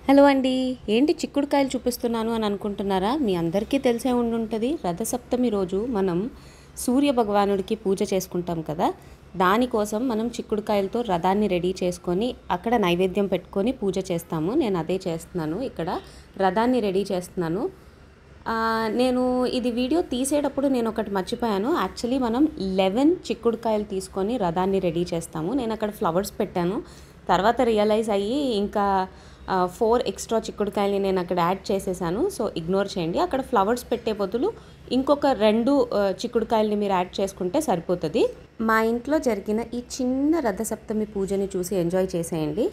Hello అండి. ఏంటి చిక్కుడుకాయలు చూపిస్తున్నాను అని అనుకుంటున్నారా? మీ అందరికీ తెలిసే ఉండుంటది. రథసప్తమి రోజు మనం సూర్య భగవానుడికి పూజ చేసుకుంటాం కదా! దానికోసం మనం చిక్కుడుకాయలతో రథాన్ని రెడీ చేసుకొని అక్కడ నైవేద్యం పెట్టుకొని పూజ చేస్తాము. నేను అదే చేస్తున్నాను. ఇక్కడ రథాన్ని రెడీ చేస్తున్నాను. నేను ఇది వీడియో తీసేటప్పుడు నేను ఒకటి మర్చిపోయాను. యాక్చువల్లీ మనం 11 చిక్కుడుకాయలు తీసుకొని రథాన్ని రెడీ చేస్తాము. నేను అక్కడ ఫ్లవర్స్ పెట్టాను. తర్వాత రియలైజ్ అయ్యి ఇంకా 4 ఎక్స్ట్రా చిక్కుడుకాయలని నేను అక్కడ యాడ్ చేసేసాను. సో ఇగ్నోర్ చేయండి. అక్కడ ఫ్లవర్స్ పెట్టే బదులు ఇంకొక 2 చిక్కుడుకాయలని మీరు యాడ్ చేసుకుంటే సరిపోతుంది. మా ఇంట్లో జరిగిన ఈ చిన్న రథసప్తమి పూజని చూసి ఎంజాయ్ చేసేయండి.